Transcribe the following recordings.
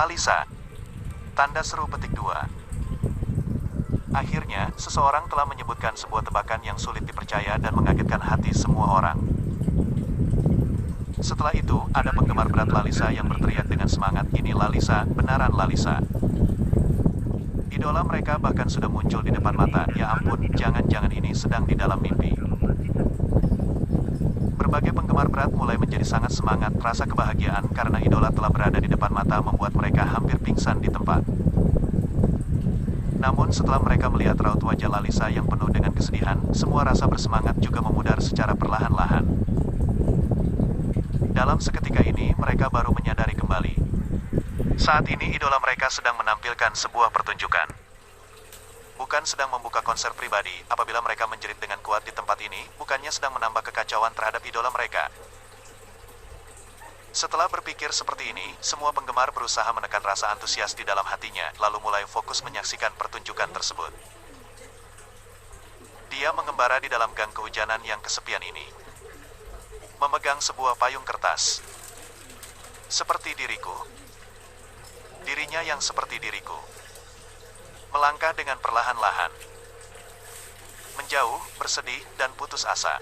Lalisa. Tanda seru petik 2. Akhirnya, seseorang telah menyebutkan sebuah tebakan yang sulit dipercaya dan mengagetkan hati semua orang. Setelah itu, ada penggemar berat Lalisa yang berteriak dengan semangat, "Ini Lalisa, benaran Lalisa." Idola mereka bahkan sudah muncul di depan mata. Ya ampun, jangan-jangan ini sedang di dalam mimpi. Berbagai penggemar berat mulai menjadi sangat semangat. Rasa kebahagiaan karena idola telah berada di depan mata membuat mereka hampir pingsan di tempat. Namun setelah mereka melihat raut wajah Lalisa yang penuh dengan kesedihan, semua rasa bersemangat juga memudar secara perlahan-lahan. Dalam seketika ini, mereka baru menyadari kembali. Saat ini idola mereka sedang menampilkan sebuah pertunjukan. Bukan sedang membuka konser pribadi. Apabila mereka menjerit dengan kuat di tempat ini, bukannya sedang menambah kekacauan terhadap idola mereka. Setelah berpikir seperti ini, semua penggemar berusaha menekan rasa antusias di dalam hatinya, lalu mulai fokus menyaksikan pertunjukan tersebut. Dia mengembara di dalam gang kehujanan yang kesepian ini, memegang sebuah payung kertas. Seperti diriku. Dirinya yang seperti diriku. Melangkah dengan perlahan-lahan. Menjauh, bersedih, dan putus asa.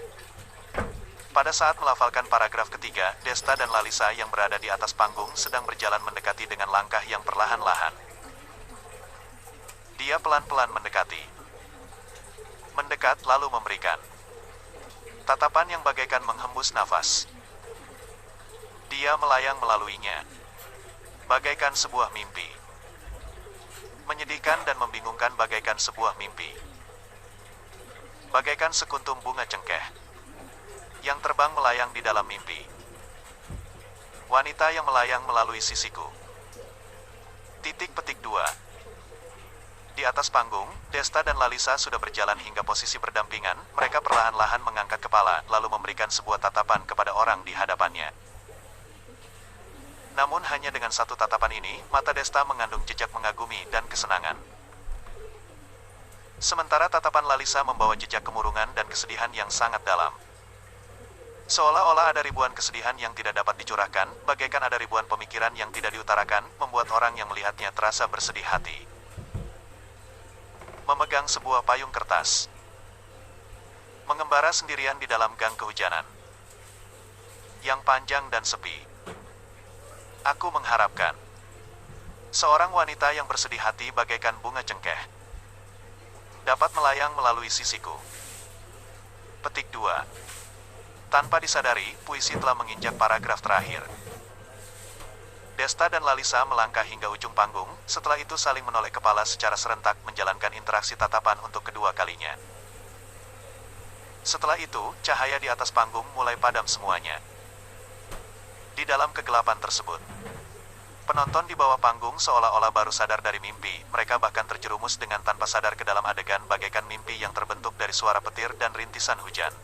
Pada saat melafalkan paragraf ketiga, Desta dan Lalisa yang berada di atas panggung sedang berjalan mendekati dengan langkah yang perlahan-lahan. Dia pelan-pelan mendekati. Mendekat lalu memberikan tatapan yang bagaikan menghembus nafas. Dia melayang melaluinya, bagaikan sebuah mimpi. Menyedihkan dan membingungkan bagaikan sebuah mimpi. Bagaikan sekuntum bunga cengkeh yang terbang melayang di dalam mimpi. Wanita yang melayang melalui sisiku. Titik petik 2. Di atas panggung, Desta dan Lalisa sudah berjalan hingga posisi berdampingan. Mereka perlahan-lahan mengangkat kepala, lalu memberikan sebuah tatapan kepada orang di hadapannya. Namun hanya dengan satu tatapan ini, mata Desta mengandung jejak mengagumi dan kesenangan. Sementara tatapan Lalisa membawa jejak kemurungan dan kesedihan yang sangat dalam. Seolah-olah ada ribuan kesedihan yang tidak dapat dicurahkan, bagaikan ada ribuan pemikiran yang tidak diutarakan, membuat orang yang melihatnya terasa bersedih hati. Memegang sebuah payung kertas. Mengembara sendirian di dalam gang kehujanan yang panjang dan sepi. Aku mengharapkan seorang wanita yang bersedih hati bagaikan bunga cengkeh dapat melayang melalui sisiku. Petik 2. Tanpa disadari, puisi telah menginjak paragraf terakhir. Desta dan Lalisa melangkah hingga ujung panggung, setelah itu saling menoleh kepala secara serentak menjalankan interaksi tatapan untuk kedua kalinya. Setelah itu, cahaya di atas panggung mulai padam semuanya. Di dalam kegelapan tersebut, penonton di bawah panggung seolah-olah baru sadar dari mimpi. Mereka bahkan terjerumus dengan tanpa sadar ke dalam adegan bagaikan mimpi yang terbentuk dari suara petir dan rintisan hujan.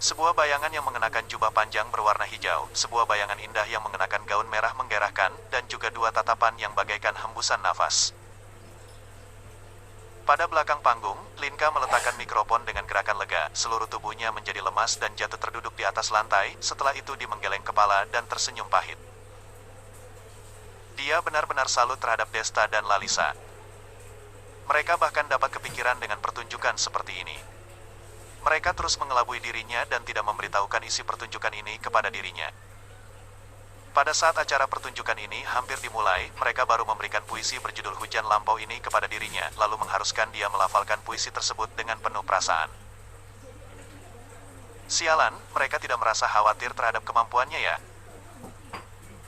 Sebuah bayangan yang mengenakan jubah panjang berwarna hijau, sebuah bayangan indah yang mengenakan gaun merah menggairahkan, dan juga dua tatapan yang bagaikan hembusan nafas. Pada belakang panggung, Linka meletakkan mikrofon dengan gerakan lega. Seluruh tubuhnya menjadi lemas dan jatuh terduduk di atas lantai. Setelah itu dia menggeleng kepala dan tersenyum pahit. Dia benar-benar salut terhadap Desta dan Lalisa. Mereka bahkan dapat kepikiran dengan pertunjukan seperti ini. Mereka terus mengelabui dirinya dan tidak memberitahukan isi pertunjukan ini kepada dirinya. Pada saat acara pertunjukan ini hampir dimulai, mereka baru memberikan puisi berjudul Hujan Lampau ini kepada dirinya, lalu mengharuskan dia melafalkan puisi tersebut dengan penuh perasaan. Sialan, mereka tidak merasa khawatir terhadap kemampuannya ya.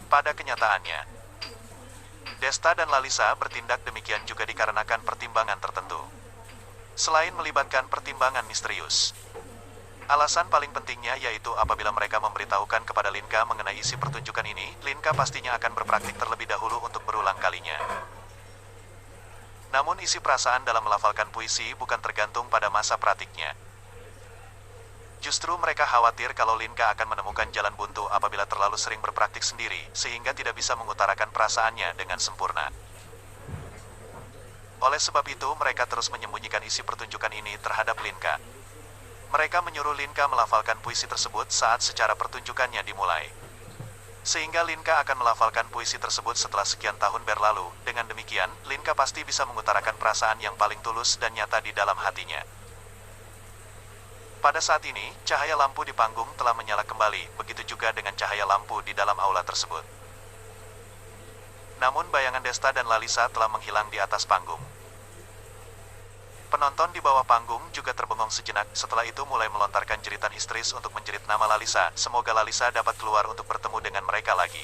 Pada kenyataannya, Desta dan Lalisa bertindak demikian juga dikarenakan pertimbangan tertentu. Selain melibatkan pertimbangan misterius, alasan paling pentingnya yaitu apabila mereka memberitahukan kepada Linka mengenai isi pertunjukan ini, Linka pastinya akan berpraktik terlebih dahulu untuk berulang kalinya. Namun isi perasaan dalam melafalkan puisi bukan tergantung pada masa praktiknya. Justru mereka khawatir kalau Linka akan menemukan jalan buntu apabila terlalu sering berpraktik sendiri, sehingga tidak bisa mengutarakan perasaannya dengan sempurna. Oleh sebab itu mereka terus menyembunyikan isi pertunjukan ini terhadap Linka. Mereka menyuruh Linka melafalkan puisi tersebut saat secara pertunjukannya dimulai. Sehingga Linka akan melafalkan puisi tersebut setelah sekian tahun berlalu. Dengan demikian, Linka pasti bisa mengutarakan perasaan yang paling tulus dan nyata di dalam hatinya. Pada saat ini, cahaya lampu di panggung telah menyala kembali, begitu juga dengan cahaya lampu di dalam aula tersebut. Namun bayangan Desta dan Lalisa telah menghilang di atas panggung. Penonton di bawah panggung juga terbengong sejenak, setelah itu mulai melontarkan jeritan histeris untuk menjerit nama Lalisa. Semoga Lalisa dapat keluar untuk bertemu dengan mereka lagi.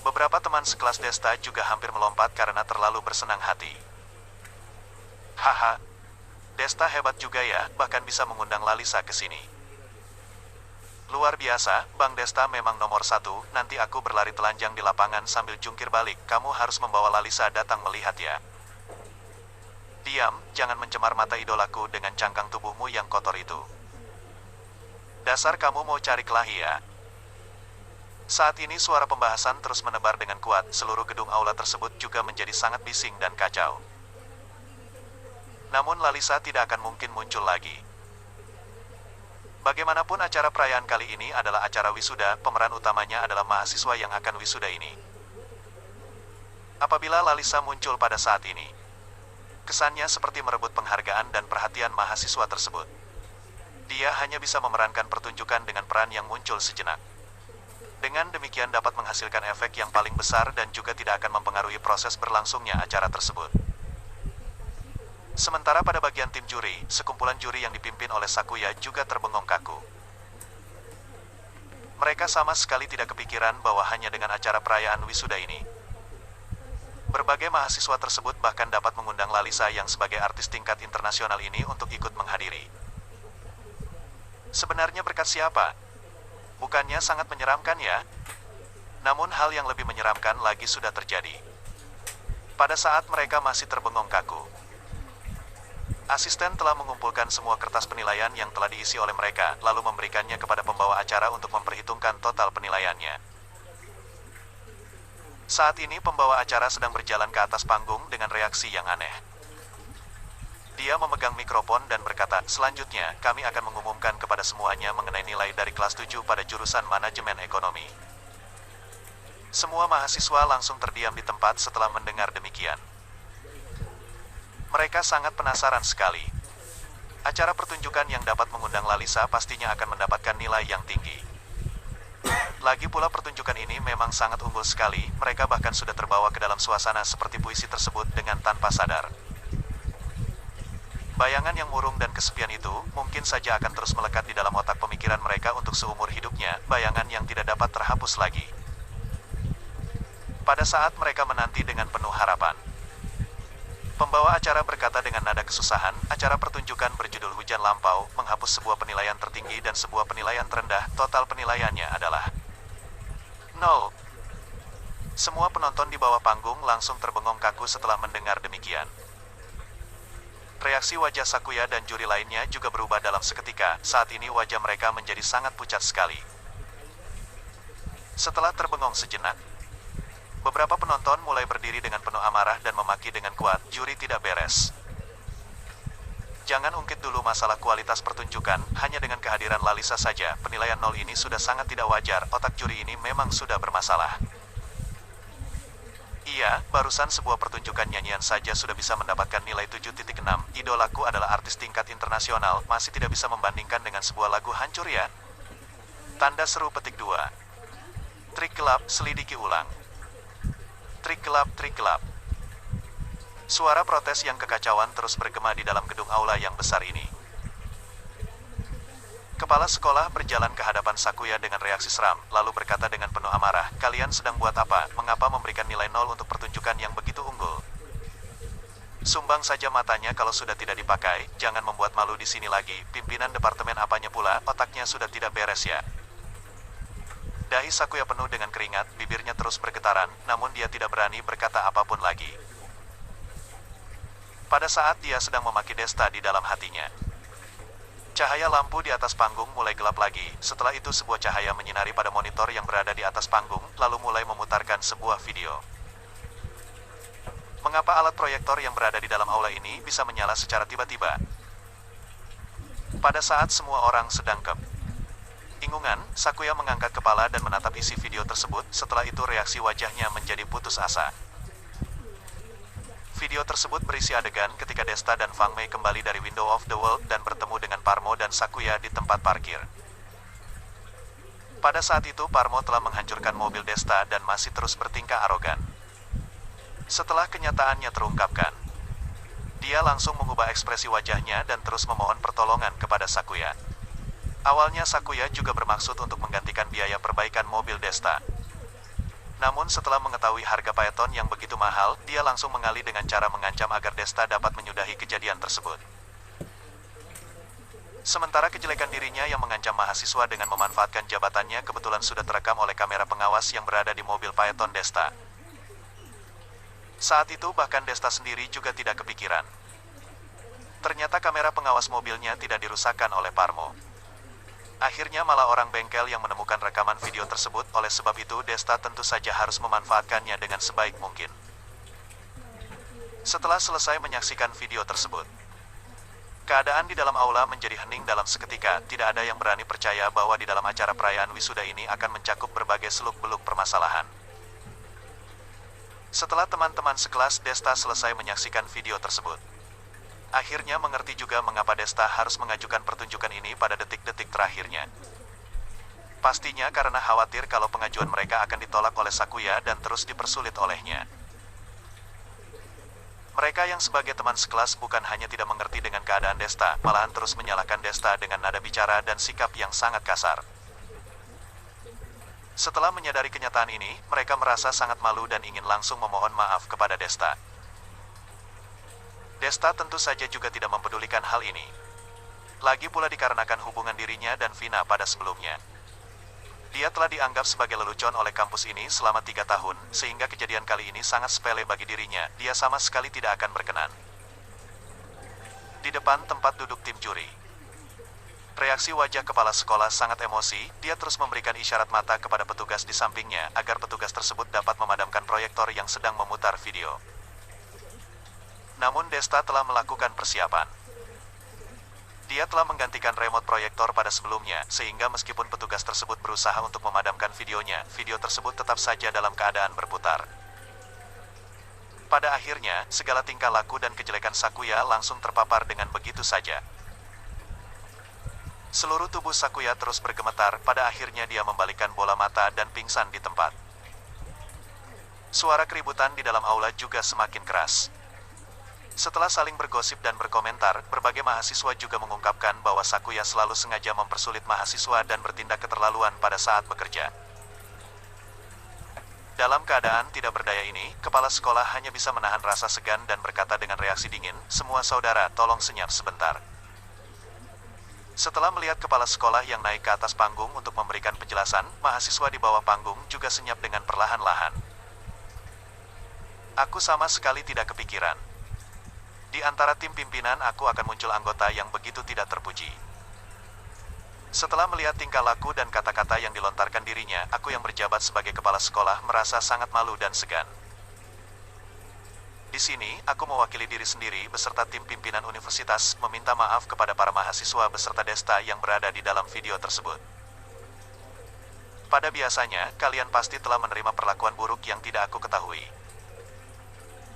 Beberapa teman sekelas Desta juga hampir melompat karena terlalu bersenang hati. Haha, Desta hebat juga ya, bahkan bisa mengundang Lalisa ke sini. Luar biasa, Bang Desta memang nomor 1, nanti aku berlari telanjang di lapangan sambil jungkir balik, kamu harus membawa Lalisa datang melihat ya. Diam, jangan mencemar mata idolaku dengan cangkang tubuhmu yang kotor itu. Dasar kamu mau cari kelahi ya. Saat ini suara pembahasan terus menebar dengan kuat, seluruh gedung aula tersebut juga menjadi sangat bising dan kacau. Namun Lalisa tidak akan mungkin muncul lagi. Bagaimanapun acara perayaan kali ini adalah acara wisuda, pemeran utamanya adalah mahasiswa yang akan wisuda ini. Apabila Lalisa muncul pada saat ini, kesannya seperti merebut penghargaan dan perhatian mahasiswa tersebut. Dia hanya bisa memerankan pertunjukan dengan peran yang muncul sejenak. Dengan demikian dapat menghasilkan efek yang paling besar dan juga tidak akan mempengaruhi proses berlangsungnya acara tersebut. Sementara pada bagian tim juri, sekumpulan juri yang dipimpin oleh Sakuya juga terbengong kaku. Mereka sama sekali tidak kepikiran bahwa hanya dengan acara perayaan wisuda ini, berbagai mahasiswa tersebut bahkan dapat mengundang Lalisa yang sebagai artis tingkat internasional ini untuk ikut menghadiri. Sebenarnya berkat siapa? Bukannya sangat menyeramkan ya? Namun hal yang lebih menyeramkan lagi sudah terjadi. Pada saat mereka masih terbengong kaku, asisten telah mengumpulkan semua kertas penilaian yang telah diisi oleh mereka, lalu memberikannya kepada pembawa acara untuk memperhitungkan total penilaiannya. Saat ini pembawa acara sedang berjalan ke atas panggung dengan reaksi yang aneh. Dia memegang mikrofon dan berkata, selanjutnya, kami akan mengumumkan kepada semuanya mengenai nilai dari kelas 7 pada jurusan manajemen ekonomi. Semua mahasiswa langsung terdiam di tempat setelah mendengar demikian. Mereka sangat penasaran sekali. Acara pertunjukan yang dapat mengundang Lalisa pastinya akan mendapatkan nilai yang tinggi. Lagi pula pertunjukan ini memang sangat unggul sekali, mereka bahkan sudah terbawa ke dalam suasana seperti puisi tersebut dengan tanpa sadar. Bayangan yang murung dan kesepian itu, mungkin saja akan terus melekat di dalam otak pemikiran mereka untuk seumur hidupnya, bayangan yang tidak dapat terhapus lagi. Pada saat mereka menanti dengan penuh harapan, pembawa acara berkata dengan nada kesusahan, acara pertunjukan berjudul Hujan Lampau, menghapus sebuah penilaian tertinggi dan sebuah penilaian terendah, total penilaiannya adalah 0. Semua penonton di bawah panggung langsung terbengong kaku setelah mendengar demikian. Reaksi wajah Sakuya dan juri lainnya juga berubah dalam seketika, saat ini wajah mereka menjadi sangat pucat sekali. Setelah terbengong sejenak, beberapa penonton mulai berdiri dengan penuh amarah dan memaki dengan kuat, juri tidak beres. Jangan ungkit dulu masalah kualitas pertunjukan, hanya dengan kehadiran Lalisa saja, penilaian 0 ini sudah sangat tidak wajar, otak juri ini memang sudah bermasalah. Iya, barusan sebuah pertunjukan nyanyian saja sudah bisa mendapatkan nilai 7.6, idolaku adalah artis tingkat internasional, masih tidak bisa membandingkan dengan sebuah lagu hancur ya? Tanda seru petik 2. Trik gelap, selidiki ulang. Trik gelap, trik gelap. Suara protes yang kekacauan terus bergema di dalam gedung aula yang besar ini. Kepala sekolah berjalan ke hadapan Sakuya dengan reaksi seram, lalu berkata dengan penuh amarah, kalian sedang buat apa? Mengapa memberikan nilai 0 untuk pertunjukan yang begitu unggul? Sumbang saja matanya kalau sudah tidak dipakai, jangan membuat malu di sini lagi, pimpinan departemen apanya pula, otaknya sudah tidak beres ya. Dahi Sakuya penuh dengan keringat, bibirnya terus bergetaran, namun dia tidak berani berkata apapun lagi. Pada saat dia sedang memaki Desta di dalam hatinya, cahaya lampu di atas panggung mulai gelap lagi, setelah itu sebuah cahaya menyinari pada monitor yang berada di atas panggung, lalu mulai memutarkan sebuah video. Mengapa alat proyektor yang berada di dalam aula ini bisa menyala secara tiba-tiba? Pada saat semua orang sedang Ingungan, Sakuya mengangkat kepala dan menatap isi video tersebut, setelah itu reaksi wajahnya menjadi putus asa. Video tersebut berisi adegan ketika Desta dan Fang Mei kembali dari Window of the World dan bertemu dengan Parmo dan Sakuya di tempat parkir. Pada saat itu Parmo telah menghancurkan mobil Desta dan masih terus bertingkah arogan. Setelah kenyataannya terungkapkan, dia langsung mengubah ekspresi wajahnya dan terus memohon pertolongan kepada Sakuya. Awalnya Sakuya juga bermaksud untuk menggantikan biaya perbaikan mobil Desta. Namun setelah mengetahui harga Phaeton yang begitu mahal, dia langsung mengalih dengan cara mengancam agar Desta dapat menyudahi kejadian tersebut. Sementara kejelekan dirinya yang mengancam mahasiswa dengan memanfaatkan jabatannya kebetulan sudah terekam oleh kamera pengawas yang berada di mobil Phaeton Desta. Saat itu bahkan Desta sendiri juga tidak kepikiran. Ternyata kamera pengawas mobilnya tidak dirusakkan oleh Parmo. Akhirnya malah orang bengkel yang menemukan rekaman video tersebut, oleh sebab itu Desta tentu saja harus memanfaatkannya dengan sebaik mungkin. Setelah selesai menyaksikan video tersebut, keadaan di dalam aula menjadi hening dalam seketika. Tidak ada yang berani percaya bahwa di dalam acara perayaan wisuda ini akan mencakup berbagai seluk-beluk permasalahan. Setelah teman-teman sekelas Desta selesai menyaksikan video tersebut, akhirnya mengerti juga mengapa Desta harus mengajukan pertunjukan ini pada detik-detik terakhirnya. Pastinya karena khawatir kalau pengajuan mereka akan ditolak oleh Sakuya dan terus dipersulit olehnya. Mereka yang sebagai teman sekelas bukan hanya tidak mengerti dengan keadaan Desta, malahan terus menyalahkan Desta dengan nada bicara dan sikap yang sangat kasar. Setelah menyadari kenyataan ini, mereka merasa sangat malu dan ingin langsung memohon maaf kepada Desta. Desta tentu saja juga tidak mempedulikan hal ini. Lagi pula dikarenakan hubungan dirinya dan Vina pada sebelumnya. Dia telah dianggap sebagai lelucon oleh kampus ini selama 3 tahun, sehingga kejadian kali ini sangat sepele bagi dirinya, dia sama sekali tidak akan berkenan. Di depan tempat duduk tim juri, reaksi wajah kepala sekolah sangat emosi, dia terus memberikan isyarat mata kepada petugas di sampingnya, agar petugas tersebut dapat memadamkan proyektor yang sedang memutar video. Namun Desta telah melakukan persiapan. Dia telah menggantikan remote proyektor pada sebelumnya, sehingga meskipun petugas tersebut berusaha untuk memadamkan videonya, video tersebut tetap saja dalam keadaan berputar. Pada akhirnya, segala tingkah laku dan kejelekan Sakuya langsung terpapar dengan begitu saja. Seluruh tubuh Sakuya terus bergemetar, pada akhirnya dia membalikkan bola mata dan pingsan di tempat. Suara keributan di dalam aula juga semakin keras. Setelah saling bergosip dan berkomentar, berbagai mahasiswa juga mengungkapkan bahwa Sakuya selalu sengaja mempersulit mahasiswa dan bertindak keterlaluan pada saat bekerja. Dalam keadaan tidak berdaya ini, kepala sekolah hanya bisa menahan rasa segan dan berkata dengan reaksi dingin, "Semua saudara, tolong senyap sebentar." Setelah melihat kepala sekolah yang naik ke atas panggung untuk memberikan penjelasan, mahasiswa di bawah panggung juga senyap dengan perlahan-lahan. Aku sama sekali tidak kepikiran. Di antara tim pimpinan aku akan muncul anggota yang begitu tidak terpuji. Setelah melihat tingkah laku dan kata-kata yang dilontarkan dirinya, aku yang berjabat sebagai kepala sekolah merasa sangat malu dan segan. Di sini, aku mewakili diri sendiri beserta tim pimpinan universitas meminta maaf kepada para mahasiswa beserta Desta yang berada di dalam video tersebut. Pada biasanya, kalian pasti telah menerima perlakuan buruk yang tidak aku ketahui.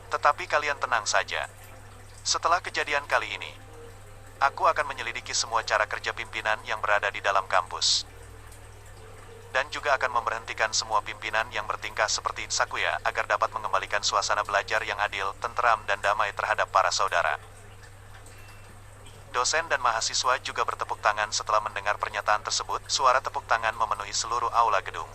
Tetapi kalian tenang saja. Setelah kejadian kali ini, aku akan menyelidiki semua cara kerja pimpinan yang berada di dalam kampus. Dan juga akan memberhentikan semua pimpinan yang bertingkah seperti Sakuya agar dapat mengembalikan suasana belajar yang adil, tenteram, dan damai terhadap para saudara. Dosen dan mahasiswa juga bertepuk tangan setelah mendengar pernyataan tersebut. Suara tepuk tangan memenuhi seluruh aula gedung.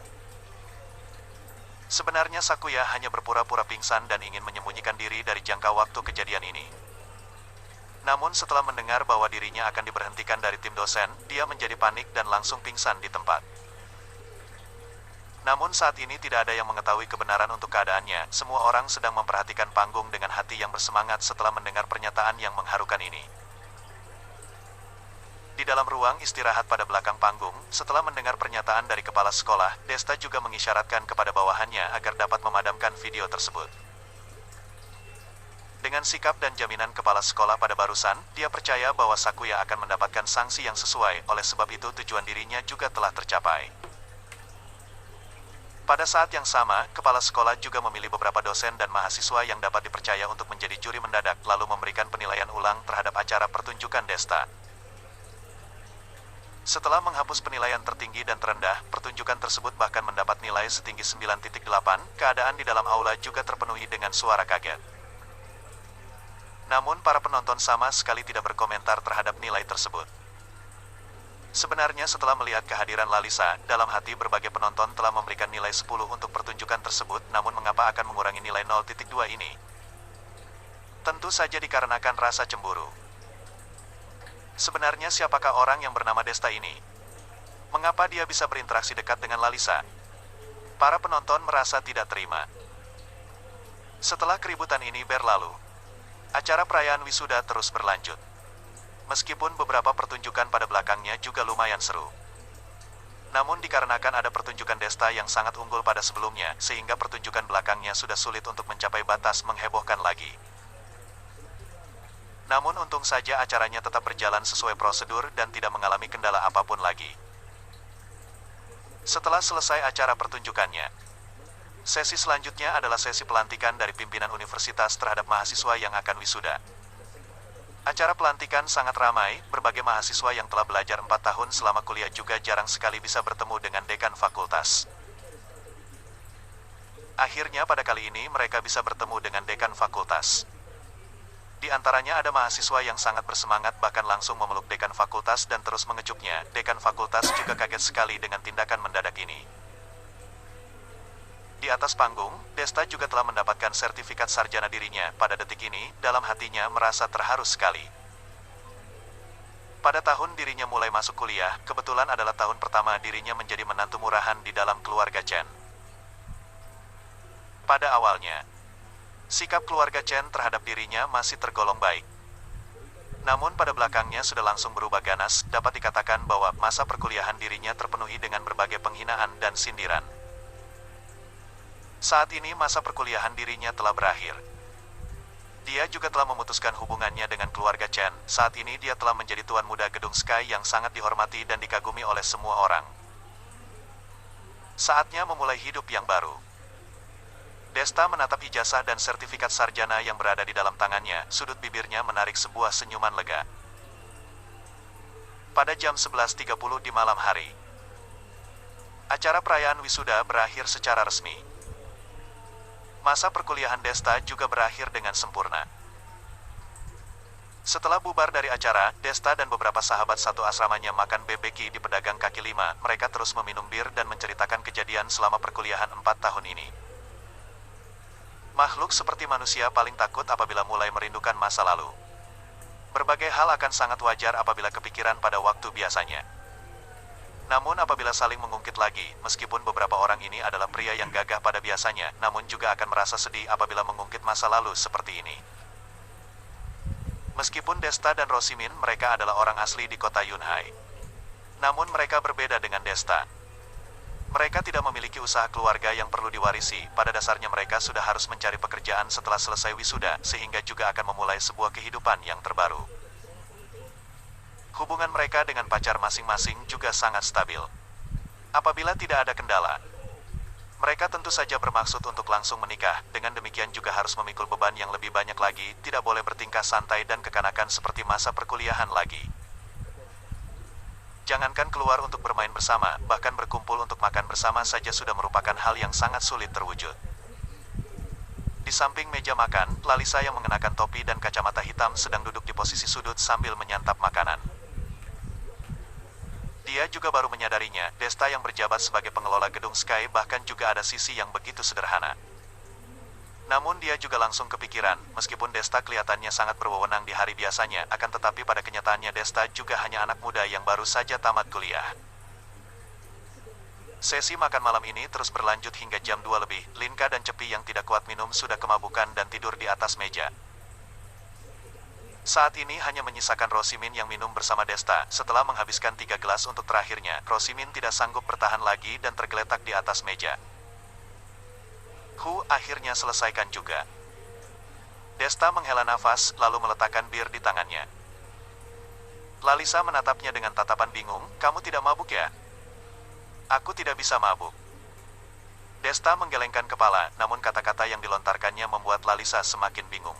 Sebenarnya Sakuya hanya berpura-pura pingsan dan ingin menyembunyikan diri dari jangka waktu kejadian ini. Namun setelah mendengar bahwa dirinya akan diberhentikan dari tim dosen, dia menjadi panik dan langsung pingsan di tempat. Namun saat ini tidak ada yang mengetahui kebenaran untuk keadaannya. Semua orang sedang memperhatikan panggung dengan hati yang bersemangat setelah mendengar pernyataan yang mengharukan ini. Di dalam ruang istirahat pada belakang panggung, setelah mendengar pernyataan dari kepala sekolah, Desta juga mengisyaratkan kepada bawahannya agar dapat memadamkan video tersebut. Dengan sikap dan jaminan kepala sekolah pada barusan, dia percaya bahwa Sakuya akan mendapatkan sanksi yang sesuai, oleh sebab itu tujuan dirinya juga telah tercapai. Pada saat yang sama, kepala sekolah juga memilih beberapa dosen dan mahasiswa yang dapat dipercaya untuk menjadi juri mendadak, lalu memberikan penilaian ulang terhadap acara pertunjukan Desta. Setelah menghapus penilaian tertinggi dan terendah, pertunjukan tersebut bahkan mendapat nilai setinggi 9,8, keadaan di dalam aula juga terpenuhi dengan suara kaget. Namun para penonton sama sekali tidak berkomentar terhadap nilai tersebut. Sebenarnya setelah melihat kehadiran Lalisa, dalam hati berbagai penonton telah memberikan nilai 10 untuk pertunjukan tersebut, namun mengapa akan mengurangi nilai 0,2 ini? Tentu saja dikarenakan rasa cemburu. Sebenarnya siapakah orang yang bernama Desta ini? Mengapa dia bisa berinteraksi dekat dengan Lalisa? Para penonton merasa tidak terima. Setelah keributan ini berlalu, acara perayaan wisuda terus berlanjut. Meskipun beberapa pertunjukan pada belakangnya juga lumayan seru. Namun dikarenakan ada pertunjukan Desta yang sangat unggul pada sebelumnya, sehingga pertunjukan belakangnya sudah sulit untuk mencapai batas menghebohkan lagi. Namun untung saja acaranya tetap berjalan sesuai prosedur dan tidak mengalami kendala apapun lagi. Setelah selesai acara pertunjukannya, sesi selanjutnya adalah sesi pelantikan dari pimpinan universitas terhadap mahasiswa yang akan wisuda. Acara pelantikan sangat ramai, berbagai mahasiswa yang telah belajar 4 tahun selama kuliah juga jarang sekali bisa bertemu dengan dekan fakultas. Akhirnya pada kali ini mereka bisa bertemu dengan dekan fakultas. Di antaranya ada mahasiswa yang sangat bersemangat bahkan langsung memeluk dekan fakultas dan terus mengejutnya. Dekan fakultas juga kaget sekali dengan tindakan mendadak ini. Di atas panggung, Desta juga telah mendapatkan sertifikat sarjana dirinya. Pada detik ini, dalam hatinya merasa terharu sekali. Pada tahun dirinya mulai masuk kuliah, kebetulan adalah tahun pertama dirinya menjadi menantu murahan di dalam keluarga Chen. Pada awalnya, sikap keluarga Chen terhadap dirinya masih tergolong baik. Namun pada belakangnya sudah langsung berubah ganas, dapat dikatakan bahwa masa perkuliahan dirinya terpenuhi dengan berbagai penghinaan dan sindiran. Saat ini masa perkuliahan dirinya telah berakhir. Dia juga telah memutuskan hubungannya dengan keluarga Chen. Saat ini dia telah menjadi tuan muda gedung Sky yang sangat dihormati dan dikagumi oleh semua orang. Saatnya memulai hidup yang baru. Desta menatap ijazah dan sertifikat sarjana yang berada di dalam tangannya, sudut bibirnya menarik sebuah senyuman lega. Pada jam 11.30 di malam hari, acara perayaan wisuda berakhir secara resmi. Masa perkuliahan Desta juga berakhir dengan sempurna. Setelah bubar dari acara, Desta dan beberapa sahabat satu asramanya makan bebeki di pedagang kaki lima. Mereka terus meminum bir dan menceritakan kejadian selama perkuliahan 4 tahun ini. Makhluk seperti manusia paling takut apabila mulai merindukan masa lalu. Berbagai hal akan sangat wajar apabila kepikiran pada waktu biasanya. Namun apabila saling mengungkit lagi, meskipun beberapa orang ini adalah pria yang gagah pada biasanya, namun juga akan merasa sedih apabila mengungkit masa lalu seperti ini. Meskipun Desta dan Rosimin mereka adalah orang asli di kota Yunhai. Namun mereka berbeda dengan Desta. Mereka tidak memiliki usaha keluarga yang perlu diwarisi, pada dasarnya mereka sudah harus mencari pekerjaan setelah selesai wisuda, sehingga juga akan memulai sebuah kehidupan yang terbaru. Hubungan mereka dengan pacar masing-masing juga sangat stabil. Apabila tidak ada kendala, mereka tentu saja bermaksud untuk langsung menikah. Dengan demikian juga harus memikul beban yang lebih banyak lagi, tidak boleh bertingkah santai dan kekanakan seperti masa perkuliahan lagi. Jangankan keluar untuk bermain bersama, bahkan berkumpul untuk makan bersama saja sudah merupakan hal yang sangat sulit terwujud. Di samping meja makan, Lalisa yang mengenakan topi dan kacamata hitam sedang duduk di posisi sudut sambil menyantap makanan. Dia juga baru menyadarinya, Desta yang berjabat sebagai pengelola gedung Sky bahkan juga ada sisi yang begitu sederhana. Namun dia juga langsung kepikiran, meskipun Desta kelihatannya sangat berwenang di hari biasanya, akan tetapi pada kenyataannya Desta juga hanya anak muda yang baru saja tamat kuliah. Sesi makan malam ini terus berlanjut hingga jam 2 lebih. Linka dan Cepi yang tidak kuat minum sudah kemabukan dan tidur di atas meja. Saat ini hanya menyisakan Rosimin yang minum bersama Desta. Setelah menghabiskan 3 gelas untuk terakhirnya, Rosimin tidak sanggup bertahan lagi dan tergeletak di atas meja. Akhirnya selesaikan juga. Desta menghela nafas, lalu meletakkan bir di tangannya. Lalisa menatapnya dengan tatapan bingung, "Kamu tidak mabuk ya?" "Aku tidak bisa mabuk." Desta menggelengkan kepala, namun kata-kata yang dilontarkannya membuat Lalisa semakin bingung.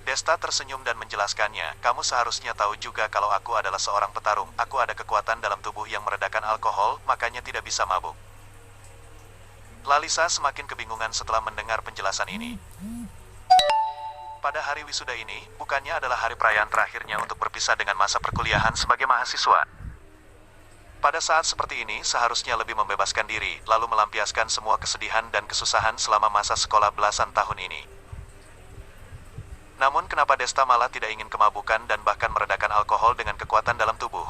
Desta tersenyum dan menjelaskannya, "Kamu seharusnya tahu juga kalau aku adalah seorang petarung. Aku ada kekuatan dalam tubuh yang meredakan alkohol, makanya tidak bisa mabuk." Lalisa semakin kebingungan setelah mendengar penjelasan ini. Pada hari wisuda ini, bukannya adalah hari perayaan terakhirnya untuk berpisah dengan masa perkuliahan sebagai mahasiswa. Pada saat seperti ini, seharusnya lebih membebaskan diri, lalu melampiaskan semua kesedihan dan kesusahan selama masa sekolah belasan tahun ini. Namun kenapa Desta malah tidak ingin kemabukan dan bahkan meredakan alkohol dengan kekuatan dalam tubuh?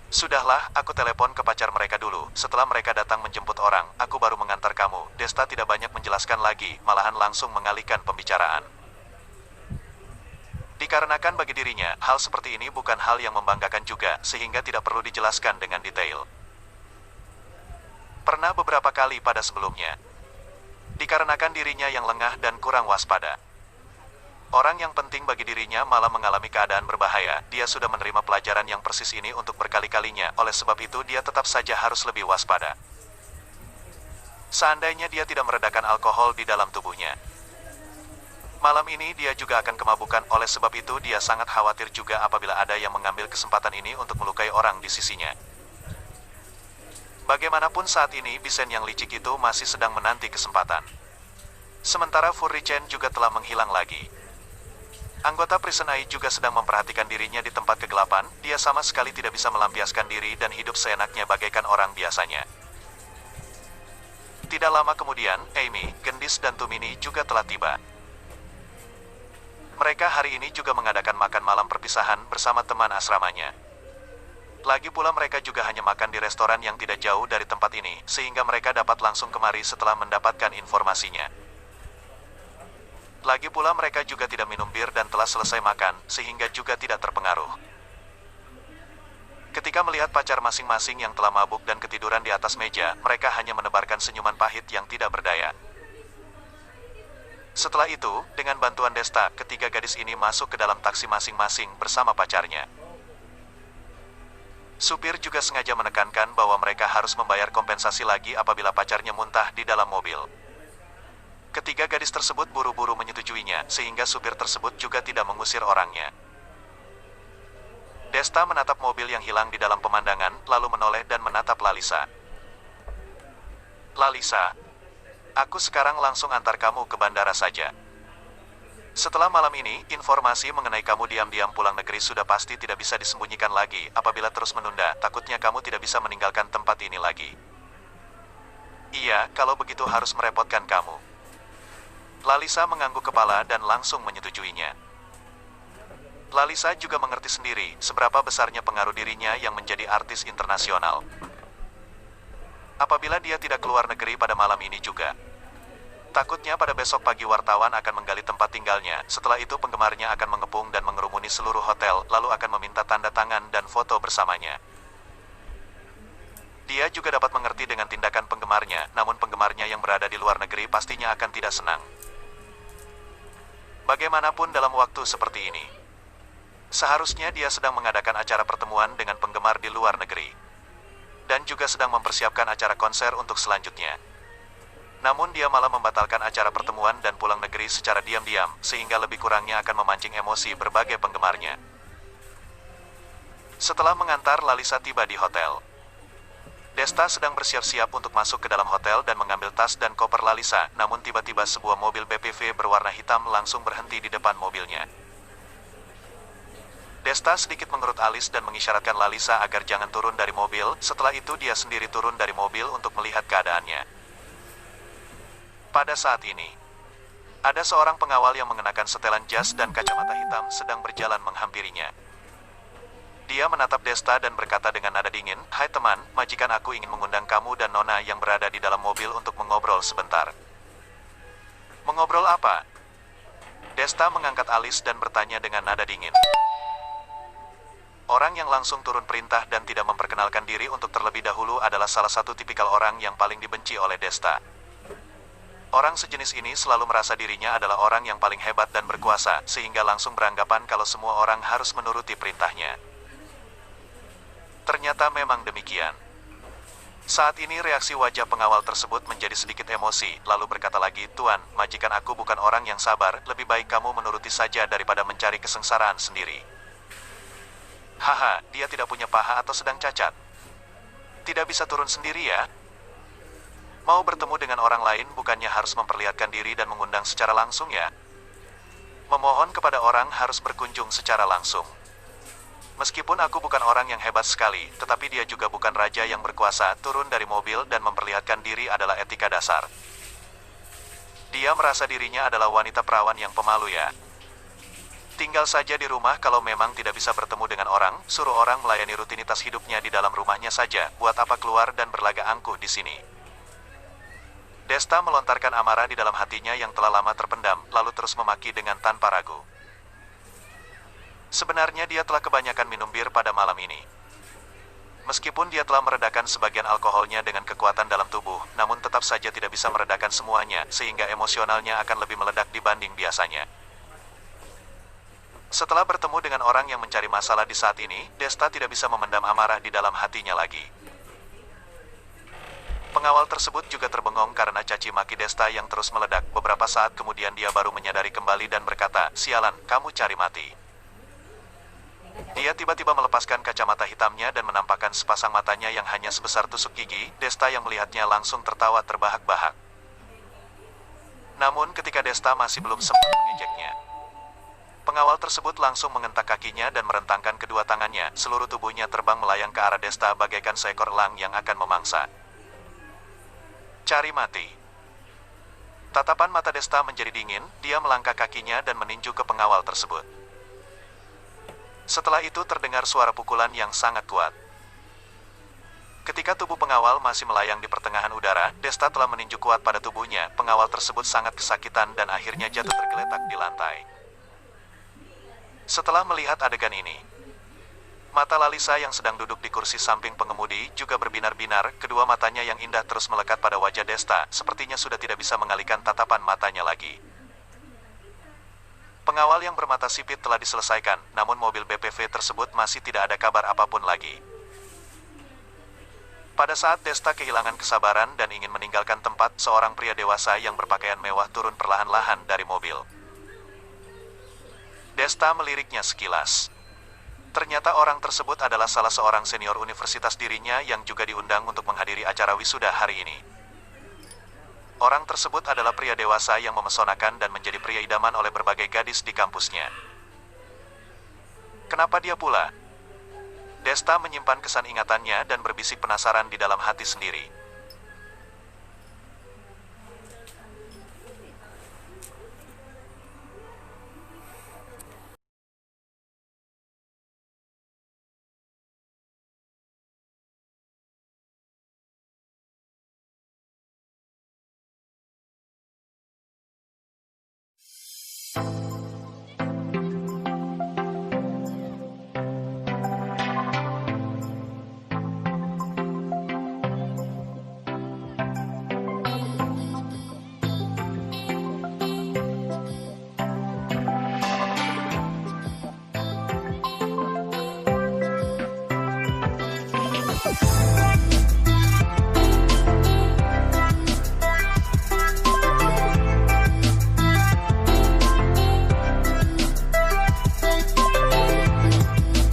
"Sudahlah, aku telepon ke pacar mereka dulu. Setelah mereka datang menjemput orang, aku baru mengantar kamu." Desta tidak banyak menjelaskan lagi, malahan langsung mengalihkan pembicaraan. Dikarenakan bagi dirinya, hal seperti ini bukan hal yang membanggakan juga, sehingga tidak perlu dijelaskan dengan detail. Pernah beberapa kali pada sebelumnya. Dikarenakan dirinya yang lengah dan kurang waspada. Orang yang penting bagi dirinya malah mengalami keadaan berbahaya. Dia sudah menerima pelajaran yang persis ini untuk berkali-kalinya, oleh sebab itu dia tetap saja harus lebih waspada. Seandainya dia tidak meredakan alkohol di dalam tubuhnya, malam ini dia juga akan kemabukan, oleh sebab itu dia sangat khawatir juga apabila ada yang mengambil kesempatan ini untuk melukai orang di sisinya. Bagaimanapun saat ini Bisen yang licik itu masih sedang menanti kesempatan. Sementara Furrichen juga telah menghilang lagi. Anggota Prison AI juga sedang memperhatikan dirinya di tempat kegelapan. Dia sama sekali tidak bisa melampiaskan diri dan hidup seenaknya bagaikan orang biasanya. Tidak lama kemudian, Amy, Gendis dan Tumini juga telah tiba. Mereka hari ini juga mengadakan makan malam perpisahan bersama teman asramanya. Lagi pula mereka juga hanya makan di restoran yang tidak jauh dari tempat ini, sehingga mereka dapat langsung kemari setelah mendapatkan informasinya. Lagi pula mereka juga tidak minum bir dan telah selesai makan, sehingga juga tidak terpengaruh. Ketika melihat pacar masing-masing yang telah mabuk dan ketiduran di atas meja, mereka hanya menebarkan senyuman pahit yang tidak berdaya. Setelah itu, dengan bantuan Desta, ketiga gadis ini masuk ke dalam taksi masing-masing bersama pacarnya. Supir juga sengaja menekankan bahwa mereka harus membayar kompensasi lagi apabila pacarnya muntah di dalam mobil. Ketiga gadis tersebut buru-buru menyetujuinya, sehingga supir tersebut juga tidak mengusir orangnya. Desta menatap mobil yang hilang di dalam pemandangan, lalu menoleh dan menatap Lalisa. "Lalisa, aku sekarang langsung antar kamu ke bandara saja. Setelah malam ini, informasi mengenai kamu diam-diam pulang negeri sudah pasti tidak bisa disembunyikan lagi. Apabila terus menunda, takutnya kamu tidak bisa meninggalkan tempat ini lagi." "Iya, kalau begitu harus merepotkan kamu." Lalisa mengangguk kepala dan langsung menyetujuinya. Lalisa juga mengerti sendiri seberapa besarnya pengaruh dirinya yang menjadi artis internasional. Apabila dia tidak keluar negeri pada malam ini juga, takutnya pada besok pagi wartawan akan menggali tempat tinggalnya. Setelah itu penggemarnya akan mengepung dan mengerumuni seluruh hotel, lalu akan meminta tanda tangan dan foto bersamanya. Dia juga dapat mengerti dengan tindakan penggemarnya, namun penggemarnya yang berada di luar negeri pastinya akan tidak senang. Bagaimanapun dalam waktu seperti ini, seharusnya dia sedang mengadakan acara pertemuan dengan penggemar di luar negeri, dan juga sedang mempersiapkan acara konser untuk selanjutnya. Namun dia malah membatalkan acara pertemuan dan pulang negeri secara diam-diam, sehingga lebih kurangnya akan memancing emosi berbagai penggemarnya. Setelah mengantar Lalisa tiba di hotel, Desta sedang bersiap-siap untuk masuk ke dalam hotel dan mengambil tas dan koper Lalisa, namun tiba-tiba sebuah mobil BPV berwarna hitam langsung berhenti di depan mobilnya. Desta sedikit mengerut alis dan mengisyaratkan Lalisa agar jangan turun dari mobil. Setelah itu dia sendiri turun dari mobil untuk melihat keadaannya. Pada saat ini, ada seorang pengawal yang mengenakan setelan jas dan kacamata hitam sedang berjalan menghampirinya. Dia menatap Desta dan berkata dengan nada dingin, "Hai teman, majikan aku ingin mengundang kamu dan Nona yang berada di dalam mobil untuk mengobrol sebentar." "Mengobrol apa?" Desta mengangkat alis dan bertanya dengan nada dingin. Orang yang langsung turun perintah dan tidak memperkenalkan diri untuk terlebih dahulu adalah salah satu tipikal orang yang paling dibenci oleh Desta. Orang sejenis ini selalu merasa dirinya adalah orang yang paling hebat dan berkuasa, sehingga langsung beranggapan kalau semua orang harus menuruti perintahnya. Ternyata memang demikian. Saat ini reaksi wajah pengawal tersebut menjadi sedikit emosi, lalu berkata lagi, "Tuan, majikan aku bukan orang yang sabar, lebih baik kamu menuruti saja daripada mencari kesengsaraan sendiri." Haha, dia tidak punya paha atau sedang cacat. Tidak bisa turun sendiri ya? Mau bertemu dengan orang lain bukannya harus memperlihatkan diri dan mengundang secara langsung ya? Memohon kepada orang harus berkunjung secara langsung. Meskipun aku bukan orang yang hebat sekali, tetapi dia juga bukan raja yang berkuasa. Turun dari mobil dan memperlihatkan diri adalah etika dasar. Dia merasa dirinya adalah wanita perawan yang pemalu ya. Tinggal saja di rumah kalau memang tidak bisa bertemu dengan orang, suruh orang melayani rutinitas hidupnya di dalam rumahnya saja, buat apa keluar dan berlagak angkuh di sini. Desta melontarkan amarah di dalam hatinya yang telah lama terpendam, lalu terus memaki dengan tanpa ragu. Sebenarnya dia telah kebanyakan minum bir pada malam ini. Meskipun dia telah meredakan sebagian alkoholnya dengan kekuatan dalam tubuh, namun tetap saja tidak bisa meredakan semuanya, sehingga emosionalnya akan lebih meledak dibanding biasanya. Setelah bertemu dengan orang yang mencari masalah di saat ini, Desta tidak bisa memendam amarah di dalam hatinya lagi. Pengawal tersebut juga terbengong karena caci maki Desta yang terus meledak. Beberapa saat kemudian dia baru menyadari kembali dan berkata, "Sialan, kamu cari mati." Dia tiba-tiba melepaskan kacamata hitamnya dan menampakkan sepasang matanya yang hanya sebesar tusuk gigi. Desta yang melihatnya langsung tertawa terbahak-bahak. Namun ketika Desta masih belum sempat mengejeknya, pengawal tersebut langsung mengentak kakinya dan merentangkan kedua tangannya. Seluruh tubuhnya terbang melayang ke arah Desta bagaikan seekor elang yang akan memangsa. Cari mati. Tatapan mata Desta menjadi dingin, dia melangkah kakinya dan meninju ke pengawal tersebut. Setelah itu terdengar suara pukulan yang sangat kuat. Ketika tubuh pengawal masih melayang di pertengahan udara, Desta telah meninju kuat pada tubuhnya. Pengawal tersebut sangat kesakitan dan akhirnya jatuh tergeletak di lantai. Setelah melihat adegan ini, mata Lalisa yang sedang duduk di kursi samping pengemudi juga berbinar-binar. Kedua matanya yang indah terus melekat pada wajah Desta, sepertinya sudah tidak bisa mengalihkan tatapan matanya lagi. Pengawal yang bermata sipit telah diselesaikan, namun mobil BPV tersebut masih tidak ada kabar apapun lagi. Pada saat Desta kehilangan kesabaran dan ingin meninggalkan tempat, seorang pria dewasa yang berpakaian mewah turun perlahan-lahan dari mobil. Desta meliriknya sekilas. Ternyata orang tersebut adalah salah seorang senior universitas dirinya yang juga diundang untuk menghadiri acara wisuda hari ini. Orang tersebut adalah pria dewasa yang memesonakan dan menjadi pria idaman oleh berbagai gadis di kampusnya. Kenapa dia pula? Desta menyimpan kesan ingatannya dan berbisik penasaran di dalam hati sendiri.